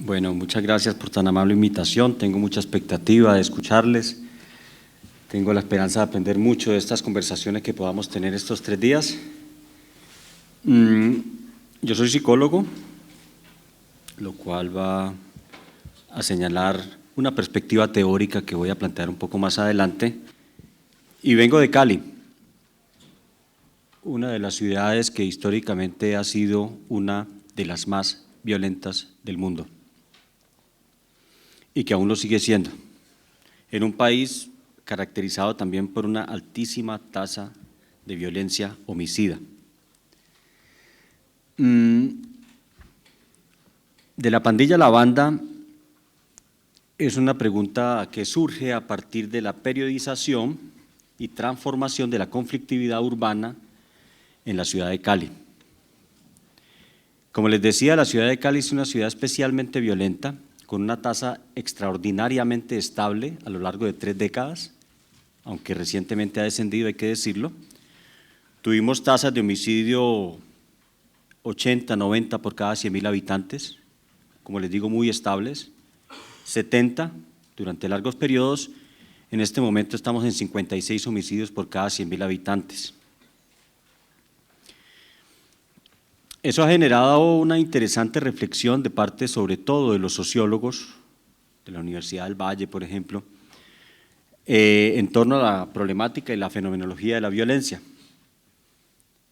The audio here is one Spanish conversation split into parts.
Bueno, muchas gracias por tan amable invitación. Tengo mucha expectativa de escucharles. Tengo la esperanza de aprender mucho de estas conversaciones que podamos tener estos 3 días. Yo soy psicólogo, lo cual va a señalar una perspectiva teórica que voy a plantear un poco más adelante. Y vengo de Cali, una de las ciudades que históricamente ha sido una de las más violentas del mundo y que aún lo sigue siendo, en un país caracterizado también por una altísima tasa de violencia homicida. De la pandilla a la banda es una pregunta que surge a partir de la periodización y transformación de la conflictividad urbana en la ciudad de Cali. Como les decía, la ciudad de Cali es una ciudad especialmente violenta, con una tasa extraordinariamente estable a lo largo de 3 décadas, aunque recientemente ha descendido, hay que decirlo. Tuvimos tasas de homicidio 80, 90 por cada 100.000 habitantes, como les digo, muy estables, 70 durante largos periodos. En este momento estamos en 56 homicidios por cada 100.000 habitantes. Eso ha generado una interesante reflexión de parte, sobre todo, de los sociólogos de la Universidad del Valle, por ejemplo, en torno a la problemática y la fenomenología de la violencia.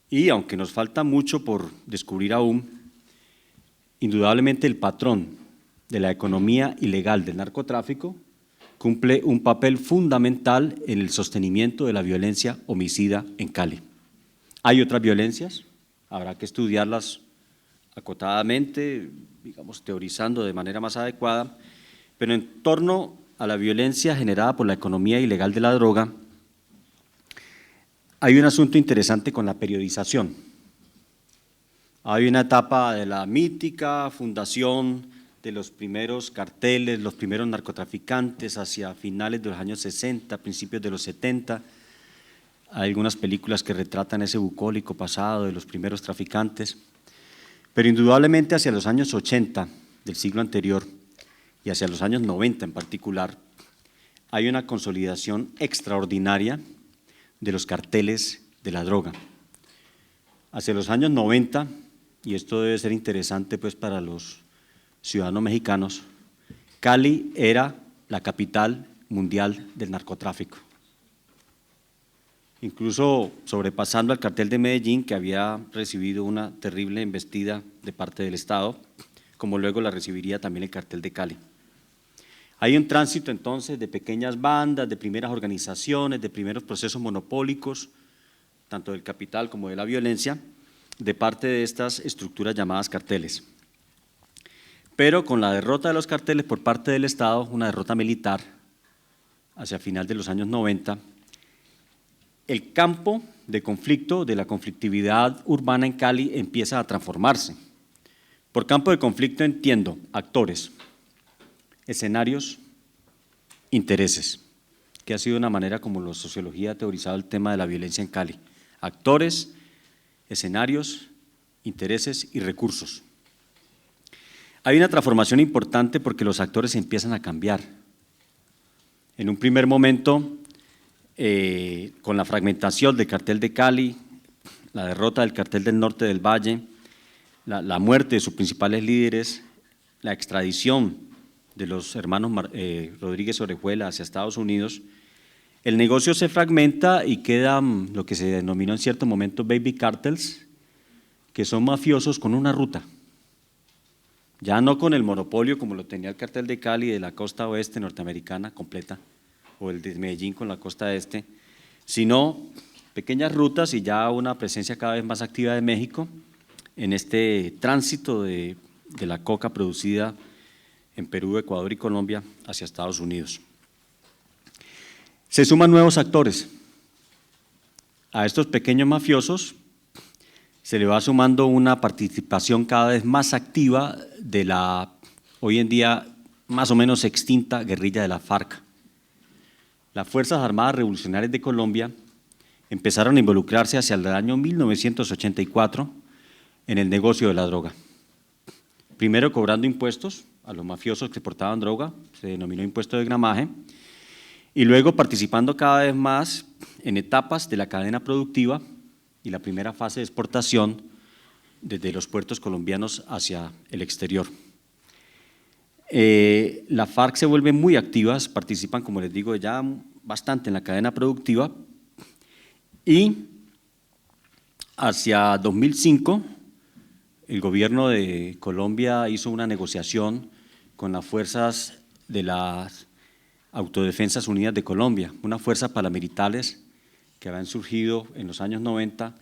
Y aunque nos falta mucho por descubrir aún, indudablemente el patrón de la economía ilegal del narcotráfico cumple un papel fundamental en el sostenimiento de la violencia homicida en Cali. Hay otras violencias, habrá que estudiarlas acotadamente, digamos, teorizando de manera más adecuada, pero en torno a la violencia generada por la economía ilegal de la droga, hay un asunto interesante con la periodización. Hay una etapa de la mítica fundación de los primeros carteles, los primeros narcotraficantes hacia finales de los años 60, principios de los 70. Hay algunas películas que retratan ese bucólico pasado de los primeros traficantes, pero indudablemente hacia los años 80 del siglo anterior y hacia los años 90 en particular, hay una consolidación extraordinaria de los carteles de la droga. Hacia los años 90, y esto debe ser interesante pues para los ciudadanos mexicanos, Cali era la capital mundial del narcotráfico, incluso sobrepasando al cartel de Medellín, que había recibido una terrible embestida de parte del Estado, como luego la recibiría también el cartel de Cali. Hay un tránsito entonces de pequeñas bandas, de primeras organizaciones, de primeros procesos monopólicos, tanto del capital como de la violencia, de parte de estas estructuras llamadas carteles. Pero con la derrota de los carteles por parte del Estado, una derrota militar, hacia final de los años 90, el campo de conflicto, de la conflictividad urbana en Cali empieza a transformarse. Por campo de conflicto entiendo actores, escenarios, intereses, que ha sido una manera como la sociología ha teorizado el tema de la violencia en Cali. Actores, escenarios, intereses y recursos. Hay una transformación importante porque los actores empiezan a cambiar. En un primer momento, con la fragmentación del cartel de Cali, la derrota del cartel del norte del Valle, la muerte de sus principales líderes, la extradición de los hermanos Rodríguez Orejuela hacia Estados Unidos, el negocio se fragmenta y queda lo que se denominó en cierto momento baby cartels, que son mafiosos con una ruta, ya no con el monopolio como lo tenía el cartel de Cali de la costa oeste norteamericana completa, o el de Medellín con la costa este, sino pequeñas rutas y ya una presencia cada vez más activa de México en este tránsito de la coca producida en Perú, Ecuador y Colombia hacia Estados Unidos. Se suman nuevos actores. A estos pequeños mafiosos se le va sumando una participación cada vez más activa de la hoy en día más o menos extinta guerrilla de la FARC. Las Fuerzas Armadas Revolucionarias de Colombia empezaron a involucrarse hacia el año 1984 en el negocio de la droga. Primero cobrando impuestos a los mafiosos que portaban droga, se denominó impuesto de gramaje, y luego participando cada vez más en etapas de la cadena productiva y la primera fase de exportación desde los puertos colombianos hacia el exterior. La FARC se vuelven muy activas, participan, como les digo, ya bastante en la cadena productiva, y hacia 2005 el gobierno de Colombia hizo una negociación con las fuerzas de las Autodefensas Unidas de Colombia, unas fuerzas paramilitares que habían surgido en los años 90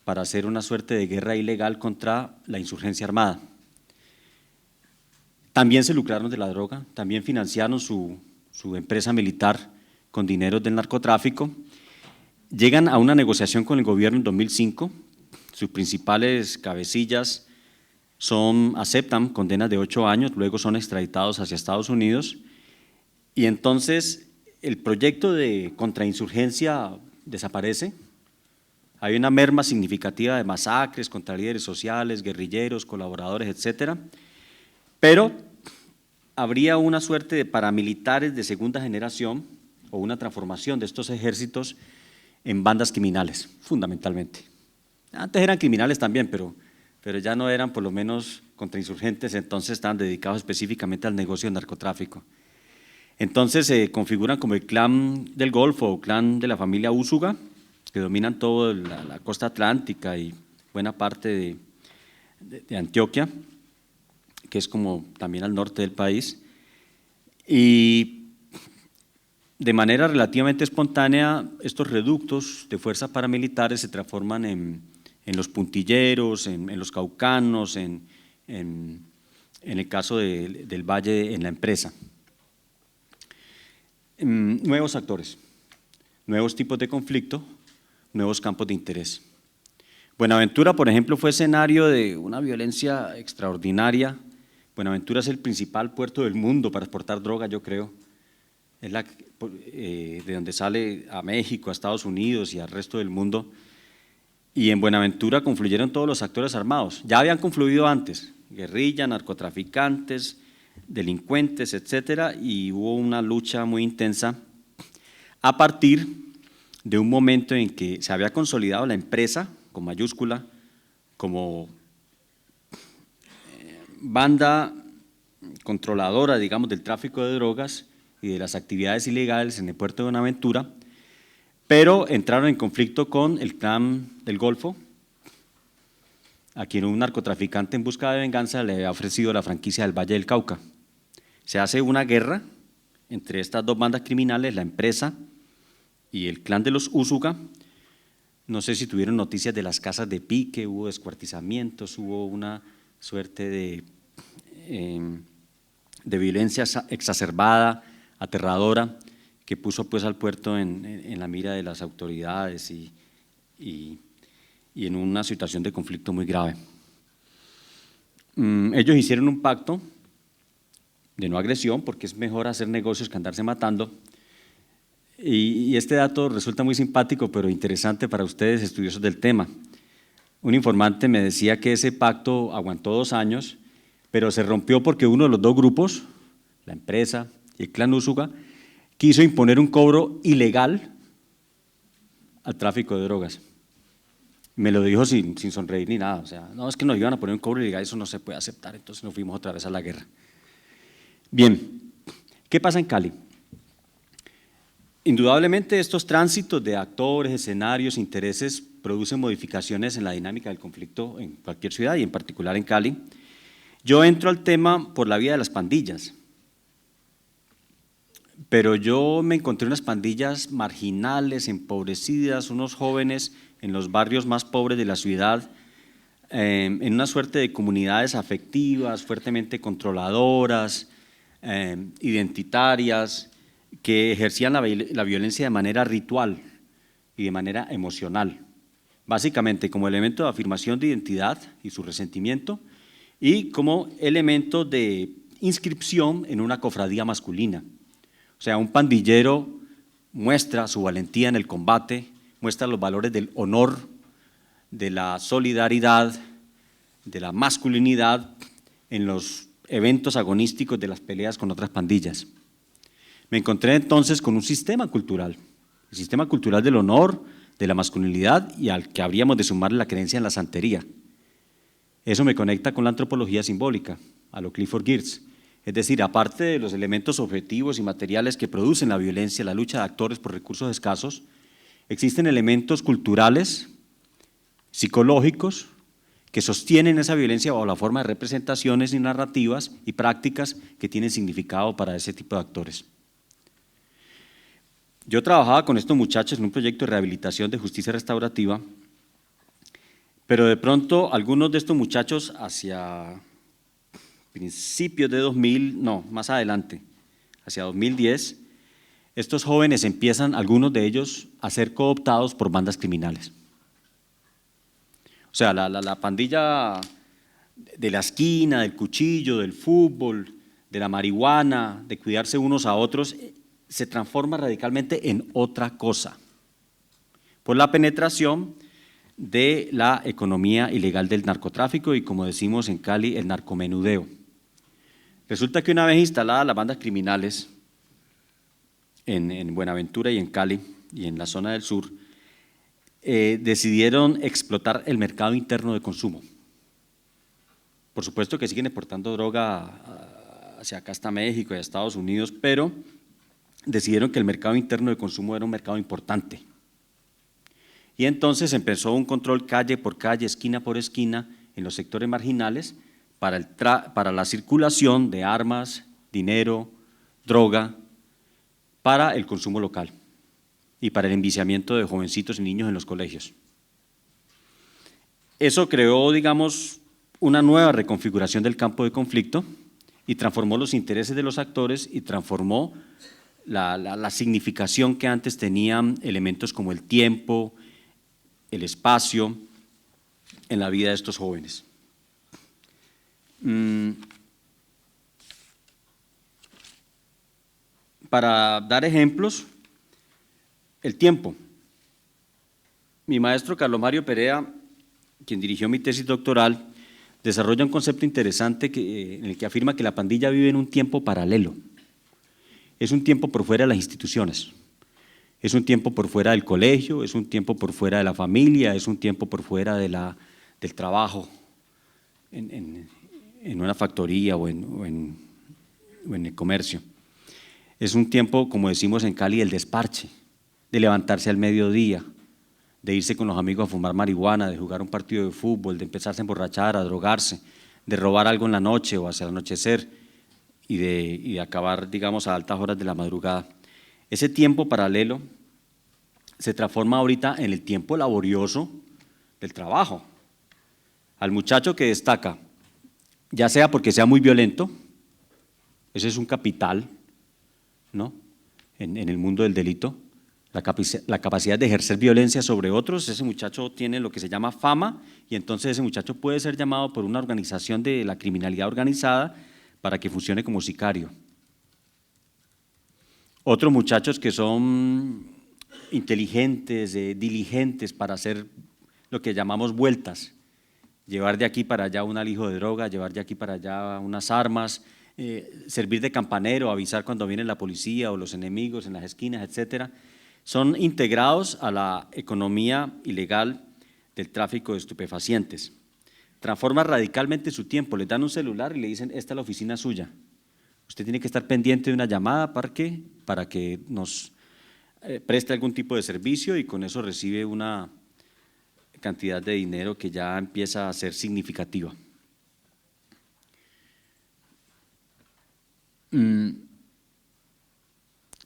para hacer una suerte de guerra ilegal contra la insurgencia armada. También se lucraron de la droga, también financiaron su empresa militar con dinero del narcotráfico. Llegan a una negociación con el gobierno en 2005, sus principales cabecillas aceptan condenas de 8 años, luego son extraditados hacia Estados Unidos, y entonces el proyecto de contrainsurgencia desaparece. Hay una merma significativa de masacres contra líderes sociales, guerrilleros, colaboradores, etcétera, pero habría una suerte de paramilitares de segunda generación o una transformación de estos ejércitos en bandas criminales, fundamentalmente. Antes eran criminales también, pero ya no eran por lo menos contrainsurgentes, entonces estaban dedicados específicamente al negocio del narcotráfico. Entonces se configuran como el clan del Golfo o clan de la familia Úsuga, que dominan toda la costa atlántica y buena parte de Antioquia, que es como también al norte del país, y de manera relativamente espontánea estos reductos de fuerzas paramilitares se transforman en los puntilleros, en los caucanos, en el caso del Valle, en la empresa. Nuevos actores, nuevos tipos de conflicto, nuevos campos de interés. Buenaventura, por ejemplo, fue escenario de una violencia extraordinaria. Buenaventura es el principal puerto del mundo para exportar droga, yo creo. Es de donde sale a México, a Estados Unidos y al resto del mundo. Y en Buenaventura confluyeron todos los actores armados. Ya habían confluido antes, guerrilla, narcotraficantes, delincuentes, etcétera, y hubo una lucha muy intensa a partir de un momento en que se había consolidado la empresa, con mayúscula, como banda controladora, digamos, del tráfico de drogas y de las actividades ilegales en el puerto de Buenaventura, pero entraron en conflicto con el clan del Golfo, a quien un narcotraficante en busca de venganza le había ofrecido la franquicia del Valle del Cauca. Se hace una guerra entre estas dos bandas criminales, la empresa y el clan de los Úsuga. No sé si tuvieron noticias de las casas de pique, hubo descuartizamientos, hubo una suerte de violencia exacerbada, aterradora, que puso pues al puerto en la mira de las autoridades y en una situación de conflicto muy grave. Ellos hicieron un pacto de no agresión, porque es mejor hacer negocios que andarse matando, y este dato resulta muy simpático, pero interesante para ustedes, estudiosos del tema. Un informante me decía que ese pacto aguantó 2 años, pero se rompió porque uno de los dos grupos, la empresa y el clan Úsuga, quiso imponer un cobro ilegal al tráfico de drogas. Me lo dijo sin sonreír ni nada, o sea, no, es que nos iban a poner un cobro ilegal, eso no se puede aceptar, entonces nos fuimos otra vez a la guerra. Bien, ¿qué pasa en Cali? Indudablemente estos tránsitos de actores, escenarios, intereses producen modificaciones en la dinámica del conflicto en cualquier ciudad y en particular en Cali. Yo entro al tema por la vía de las pandillas, pero yo me encontré unas pandillas marginales, empobrecidas, unos jóvenes en los barrios más pobres de la ciudad, en una suerte de comunidades afectivas, fuertemente controladoras, identitarias, que ejercían la violencia de manera ritual y de manera emocional, básicamente como elemento de afirmación de identidad y su resentimiento y como elemento de inscripción en una cofradía masculina. O sea, un pandillero muestra su valentía en el combate, muestra los valores del honor, de la solidaridad, de la masculinidad en eventos agonísticos de las peleas con otras pandillas. Me encontré entonces con un sistema cultural, el sistema cultural del honor, de la masculinidad y al que habríamos de sumarle la creencia en la santería. Eso me conecta con la antropología simbólica, a lo Clifford Geertz. Es decir, aparte de los elementos objetivos y materiales que producen la violencia, la lucha de actores por recursos escasos, existen elementos culturales, psicológicos, que sostienen esa violencia bajo la forma de representaciones y narrativas y prácticas que tienen significado para ese tipo de actores. Yo trabajaba con estos muchachos en un proyecto de rehabilitación de justicia restaurativa, pero de pronto algunos de estos muchachos hacia principios de 2000, no, más adelante, hacia 2010, estos jóvenes empiezan, algunos de ellos, a ser cooptados por bandas criminales. O sea, la pandilla de la esquina, del cuchillo, del fútbol, de la marihuana, de cuidarse unos a otros, se transforma radicalmente en otra cosa, por la penetración de la economía ilegal del narcotráfico y, como decimos en Cali, el narcomenudeo. Resulta que una vez instaladas las bandas criminales en Buenaventura y en Cali y en la zona del sur, decidieron explotar el mercado interno de consumo. Por supuesto que siguen exportando droga hacia acá hasta México y a Estados Unidos, pero decidieron que el mercado interno de consumo era un mercado importante. Y entonces empezó un control calle por calle, esquina por esquina, en los sectores marginales para la circulación de armas, dinero, droga, para el consumo local y para el enviciamiento de jovencitos y niños en los colegios. Eso creó, digamos, una nueva reconfiguración del campo de conflicto y transformó los intereses de los actores y transformó la significación que antes tenían elementos como el tiempo, el espacio en la vida de estos jóvenes. Para dar ejemplos, el tiempo. Mi maestro Carlos Mario Perea, quien dirigió mi tesis doctoral, desarrolla un concepto interesante en el que afirma que la pandilla vive en un tiempo paralelo. Es un tiempo por fuera de las instituciones, es un tiempo por fuera del colegio, es un tiempo por fuera de la familia, es un tiempo por fuera del trabajo en una factoría o en el comercio. Es un tiempo, como decimos en Cali, el desparche, de levantarse al mediodía, de irse con los amigos a fumar marihuana, de jugar un partido de fútbol, de empezarse a emborrachar, a drogarse, de robar algo en la noche o hacia el anochecer y de acabar, digamos, a altas horas de la madrugada. Ese tiempo paralelo se transforma ahorita en el tiempo laborioso del trabajo. Al muchacho que destaca, ya sea porque sea muy violento, ese es un capital, ¿no?, en el mundo del delito, la capacidad de ejercer violencia sobre otros. Ese muchacho tiene lo que se llama fama y entonces ese muchacho puede ser llamado por una organización de la criminalidad organizada para que funcione como sicario. Otros muchachos que son inteligentes, diligentes para hacer lo que llamamos vueltas, llevar de aquí para allá un alijo de droga, llevar de aquí para allá unas armas, servir de campanero, avisar cuando viene la policía o los enemigos en las esquinas, etcétera. Son integrados a la economía ilegal del tráfico de estupefacientes. Transforman radicalmente su tiempo, les dan un celular y le dicen: esta es la oficina suya, usted tiene que estar pendiente de una llamada para que nos preste algún tipo de servicio y con eso recibe una cantidad de dinero que ya empieza a ser significativa.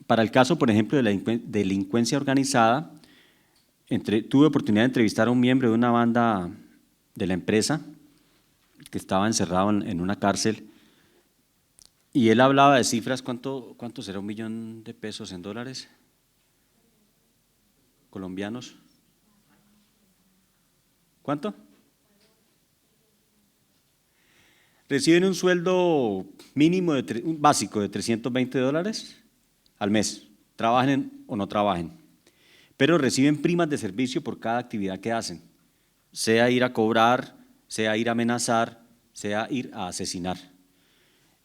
Para el caso, por ejemplo, de la delincuencia organizada, tuve oportunidad de entrevistar a un miembro de una banda de la empresa que estaba encerrado en una cárcel y él hablaba de cifras. ¿Cuánto será $1 millón en dólares colombianos? ¿Cuánto? Reciben un sueldo mínimo básico de $320 al mes, trabajen o no trabajen, pero reciben primas de servicio por cada actividad que hacen, sea ir a cobrar, sea ir a amenazar, sea ir a asesinar.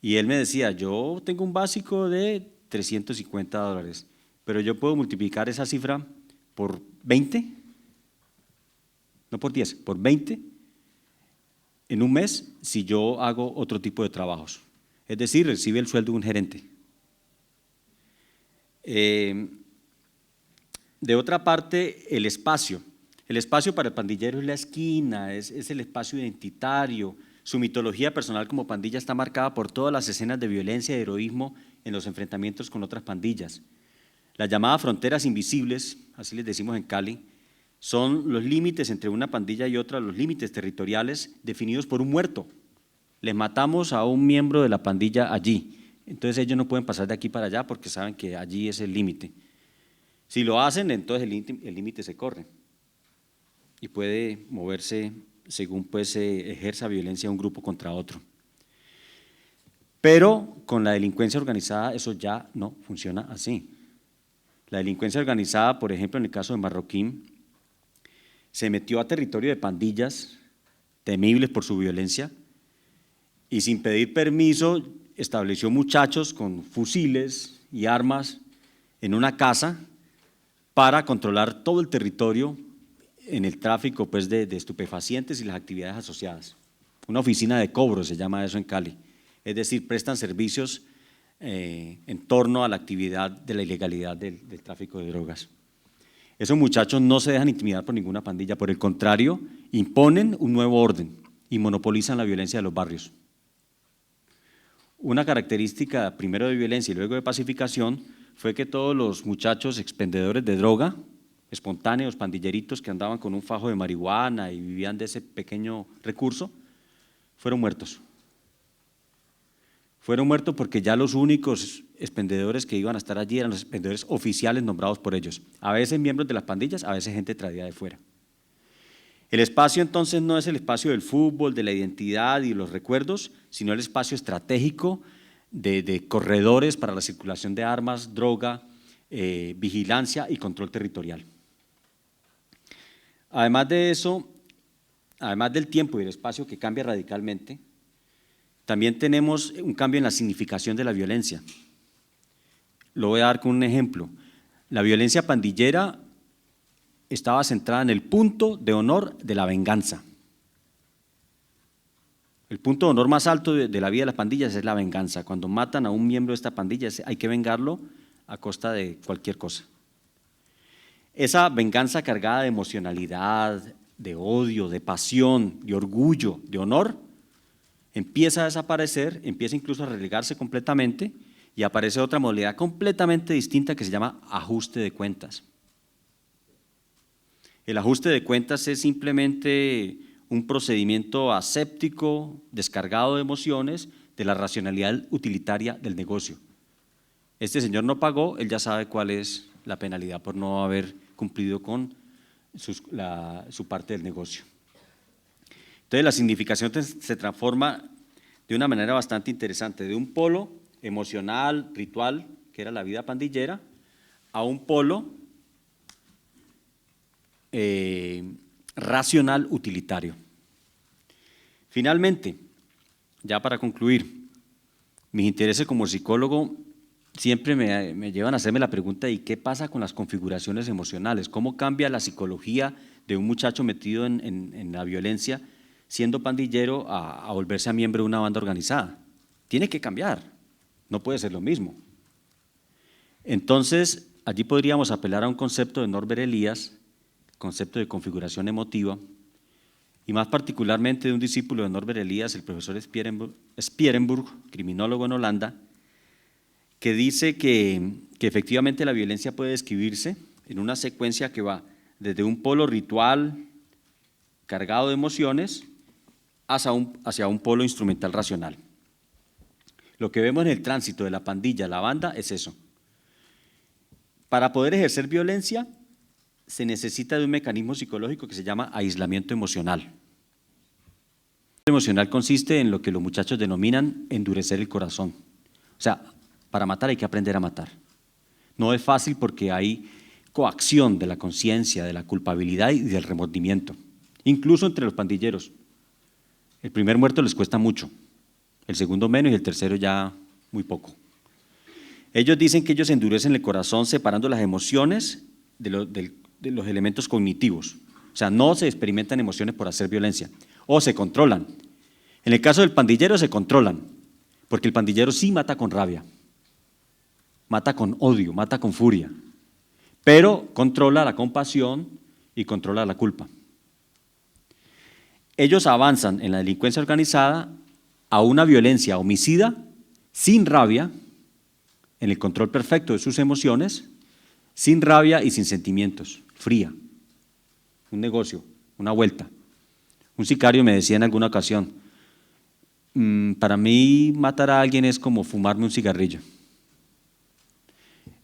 Y él me decía, yo tengo un básico de $350, pero yo puedo multiplicar esa cifra por 20, no por 10, por 20 en un mes si yo hago otro tipo de trabajos. Es decir, recibe el sueldo de un gerente. De otra parte, el espacio. El espacio para el pandillero es la esquina, es el espacio identitario. Su mitología personal como pandilla está marcada por todas las escenas de violencia y heroísmo en los enfrentamientos con otras pandillas. Las llamadas fronteras invisibles, así les decimos en Cali, son los límites entre una pandilla y otra, los límites territoriales definidos por un muerto. Les matamos a un miembro de la pandilla allí, entonces ellos no pueden pasar de aquí para allá porque saben que allí es el límite. Si lo hacen, entonces el límite se corre y puede moverse según pues se ejerza violencia un grupo contra otro. Pero con la delincuencia organizada eso ya no funciona así. La delincuencia organizada, por ejemplo, en el caso de Marroquín, se metió a territorio de pandillas temibles por su violencia y sin pedir permiso estableció muchachos con fusiles y armas en una casa para controlar todo el territorio en el tráfico pues, de estupefacientes y las actividades asociadas. Una oficina de cobro se llama eso en Cali, es decir, prestan servicios en torno a la actividad de la ilegalidad del tráfico de drogas. Esos muchachos no se dejan intimidar por ninguna pandilla, por el contrario, imponen un nuevo orden y monopolizan la violencia de los barrios. Una característica primero de violencia y luego de pacificación fue que todos los muchachos expendedores de droga, espontáneos, pandilleritos que andaban con un fajo de marihuana y vivían de ese pequeño recurso, fueron muertos. Fueron muertos porque ya los únicos expendedores que iban a estar allí eran los expendedores oficiales nombrados por ellos, a veces miembros de las pandillas, a veces gente traída de fuera. El espacio entonces no es el espacio del fútbol, de la identidad y los recuerdos, sino el espacio estratégico de corredores para la circulación de armas, droga, vigilancia y control territorial. Además de eso, además del tiempo y el espacio que cambia radicalmente, también tenemos un cambio en la significación de la violencia. Lo voy a dar con un ejemplo. La violencia pandillera estaba centrada en el punto de honor de la venganza. El punto de honor más alto de la vida de las pandillas es la venganza. Cuando matan a un miembro de esta pandilla hay que vengarlo a costa de cualquier cosa. Esa venganza cargada de emocionalidad, de odio, de pasión, de orgullo, de honor, empieza a desaparecer, empieza incluso a relegarse completamente y aparece otra modalidad completamente distinta que se llama ajuste de cuentas. El ajuste de cuentas es simplemente un procedimiento aséptico, descargado de emociones, de la racionalidad utilitaria del negocio. Este señor no pagó, él ya sabe cuál es la penalidad por no haber cumplido con su parte del negocio. Entonces la significación se transforma de una manera bastante interesante, de un polo emocional, ritual, que era la vida pandillera, a un polo racional utilitario. Finalmente, ya para concluir, mis intereses como psicólogo siempre me llevan a hacerme la pregunta ¿y qué pasa con las configuraciones emocionales? ¿Cómo cambia la psicología de un muchacho metido en la violencia siendo pandillero a volverse a miembro de una banda organizada? Tiene que cambiar, no puede ser lo mismo. Entonces, allí podríamos apelar a un concepto de Norbert Elias, concepto de configuración emotiva, y más particularmente de un discípulo de Norbert Elias, el profesor Spierenburg, criminólogo en Holanda, que dice que efectivamente la violencia puede describirse en una secuencia que va desde un polo ritual cargado de emociones hacia un polo instrumental racional. Lo que vemos en el tránsito de la pandilla a la banda es eso. Para poder ejercer violencia se necesita de un mecanismo psicológico que se llama aislamiento emocional. El emocional consiste en lo que los muchachos denominan endurecer el corazón. O sea, para matar hay que aprender a matar. No es fácil porque hay coacción de la conciencia, de la culpabilidad y del remordimiento, incluso entre los pandilleros. El primer muerto les cuesta mucho, el segundo menos y el tercero ya muy poco. Ellos dicen que ellos endurecen el corazón separando las emociones de los elementos cognitivos. O sea, no se experimentan emociones por hacer violencia, o se controlan. En el caso del pandillero se controlan, porque el pandillero sí mata con rabia, mata con odio, mata con furia, pero controla la compasión y controla la culpa. Ellos avanzan en la delincuencia organizada a una violencia homicida, sin rabia, en el control perfecto de sus emociones, sin rabia y sin sentimientos, fría. Un negocio, una vuelta. Un sicario me decía en alguna ocasión, para mí matar a alguien es como fumarme un cigarrillo.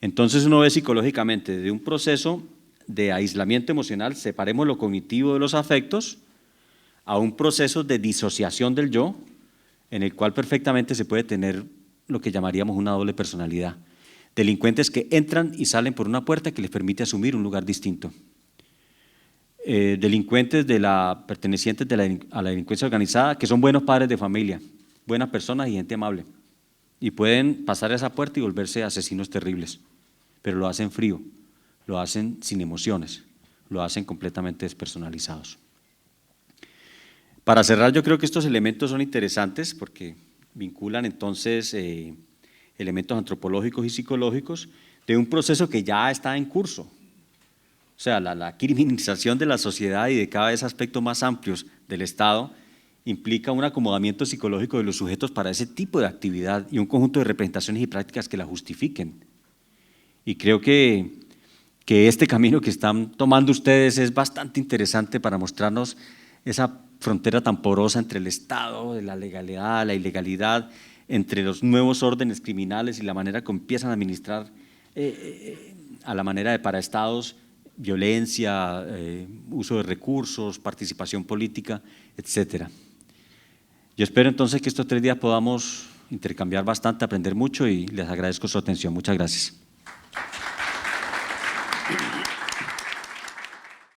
Entonces uno ve psicológicamente de un proceso de aislamiento emocional, separemos lo cognitivo de los afectos, a un proceso de disociación del yo, en el cual perfectamente se puede tener lo que llamaríamos una doble personalidad. Delincuentes que entran y salen por una puerta que les permite asumir un lugar distinto. Delincuentes pertenecientes a la delincuencia organizada que son buenos padres de familia, buenas personas y gente amable. Y pueden pasar esa puerta y volverse asesinos terribles, pero lo hacen frío, lo hacen sin emociones, lo hacen completamente despersonalizados. Para cerrar, yo creo que estos elementos son interesantes porque vinculan entonces elementos antropológicos y psicológicos de un proceso que ya está en curso. O sea, la criminalización de la sociedad y de cada vez aspectos más amplios del Estado implica un acomodamiento psicológico de los sujetos para ese tipo de actividad y un conjunto de representaciones y prácticas que la justifiquen. Y creo que este camino que están tomando ustedes es bastante interesante para mostrarnos esa frontera tan porosa entre el Estado, de la legalidad, la ilegalidad, entre los nuevos órdenes criminales y la manera que empiezan a administrar a la manera de paraestados, violencia, uso de recursos, participación política, etcétera. Yo espero entonces que estos 3 días podamos intercambiar bastante, aprender mucho y les agradezco su atención. Muchas gracias.